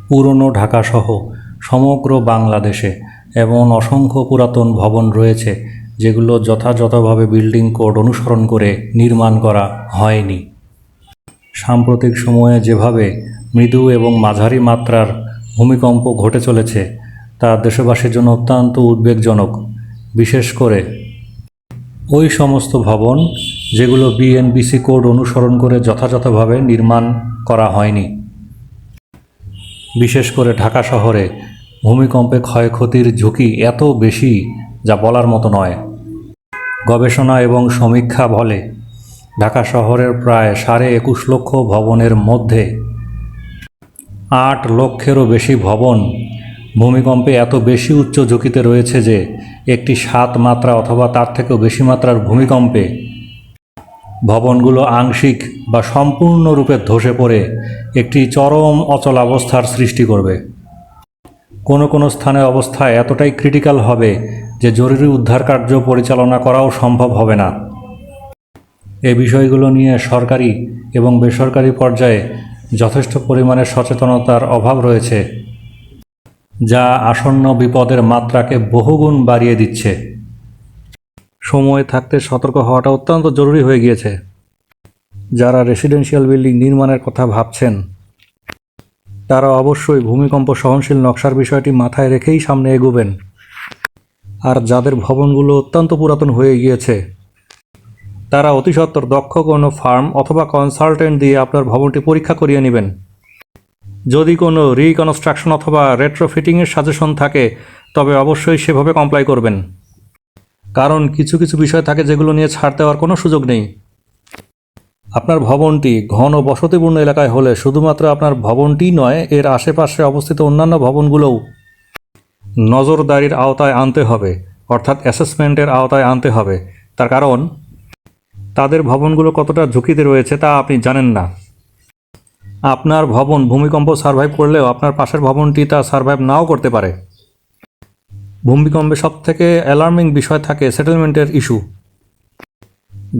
পুরনো ঢাকাসহ সমগ্র বাংলাদেশে এমন অসংখ্য পুরাতন ভবন রয়েছে যেগুলো যথাযথভাবে বিল্ডিং কোড অনুসরণ করে নির্মাণ করা হয়নি। সাম্প্রতিক সময়ে যেভাবে মৃদু এবং মাঝারি মাত্রার ভূমিকম্প ঘটে চলেছে তা দেশবাসীর জন্য অত্যন্ত উদ্বেগজনক, বিশেষ করে ওই সমস্ত ভবন যেগুলো বিএনবিসি কোড অনুসরণ করে যথাযথভাবে নির্মাণ করা হয়নি। বিশেষ করে ঢাকা শহরে ভূমিকম্পে ক্ষয়ক্ষতির ঝুঁকি এত বেশি যা বলার মতো নয়। গবেষণা এবং সমীক্ষা বলে ঢাকা শহরের প্রায় 21.5 লক্ষ ভবনের মধ্যে 8 লক্ষেরও বেশি ভবন ভূমিকম্পে এত বেশি উচ্চ ঝুঁকিতে রয়েছে যে একটি 7 মাত্রা অথবা তার থেকেও বেশি মাত্রার ভূমিকম্পে ভবনগুলো আংশিক বা সম্পূর্ণরূপে ধসে পড়ে একটি চরম অচলাবস্থার সৃষ্টি করবে। কোনো কোনো স্থানে অবস্থা এতটাই ক্রিটিক্যাল হবে যে জরুরি উদ্ধার কার্য পরিচালনা করাও সম্ভব হবে না। এই বিষয়গুলো নিয়ে সরকারি এবং বেসরকারি পর্যায়ে যথেষ্ট পরিমাণে সচেতনতার অভাব রয়েছে, যা আসন্ন বিপদের মাত্রাকে বহুগুণ বাড়িয়ে দিচ্ছে। সময় থাকতে সতর্ক হওয়াটা অত্যন্ত জরুরি হয়ে গিয়েছে। যারা রেসিডেন্সিয়াল বিল্ডিং নির্মাণের কথা ভাবছেন তারা অবশ্যই ভূমিকম্প সহনশীল নকশার বিষয়টি মাথায় রেখেই সামনে এগোবেন। আর যাদের ভবনগুলো অত্যন্ত পুরাতন হয়ে গিয়েছে তারা অতি সত্বর দক্ষ কোনো ফার্ম অথবা কনসালটেন্ট দিয়ে আপনার ভবনটি পরীক্ষা করিয়ে নেবেন। যদি কোনো রিকনস্ট্রাকশন অথবা রেট্রোফিটিংয়ের সাজেশন থাকে তবে অবশ্যই সেভাবে কমপ্লাই করবেন, কারণ কিছু কিছু বিষয় থাকে যেগুলো নিয়ে ছাড় দেওয়ার কোনো সুযোগ নেই। আপনার ভবনটি ঘন বসতিপূর্ণ এলাকায় হলে শুধুমাত্র আপনার ভবনটিই নয়, এর আশেপাশে অবস্থিত অন্যান্য ভবনগুলোও নজরদারির আওতায় আনতে হবে, অর্থাৎ অ্যাসেসমেন্টের আওতায় আনতে হবে। তার কারণ তাদের ভবনগুলো কতটা ঝুঁকিতে রয়েছে তা আপনি জানেন না। আপনার ভবন ভূমিকম্প সার্ভাইভ করলেও আপনার পাশের ভবনটি তা সার্ভাইভ নাও করতে পারে। ভূমিকম্পে সবথেকে অ্যালার্মিং বিষয় থাকে সেটেলমেন্টের ইস্যু।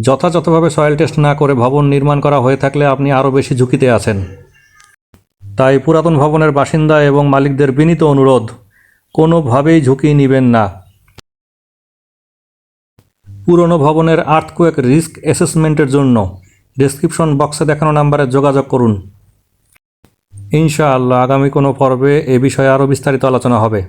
যথাযথভাবে সয়েল টেস্ট না করে ভবন নির্মাণ করা হয়ে থাকলে আপনি আরও বেশি ঝুঁকিতে আছেন। তাই পুরাতন ভবনের বাসিন্দা এবং মালিকদের বিনীত অনুরোধ, কোনোভাবেই ঝুঁকি নেবেন না। পুরনো ভবনের আর্থকোয়েক রিস্ক অ্যাসেসমেন্টের জন্য ডেসক্রিপশন বক্সে দেখানো নাম্বারে যোগাযোগ করুন। ইনশাআল্লাহ আগামী কোনো পর্বে এ বিষয়ে আরও বিস্তারিত আলোচনা হবে।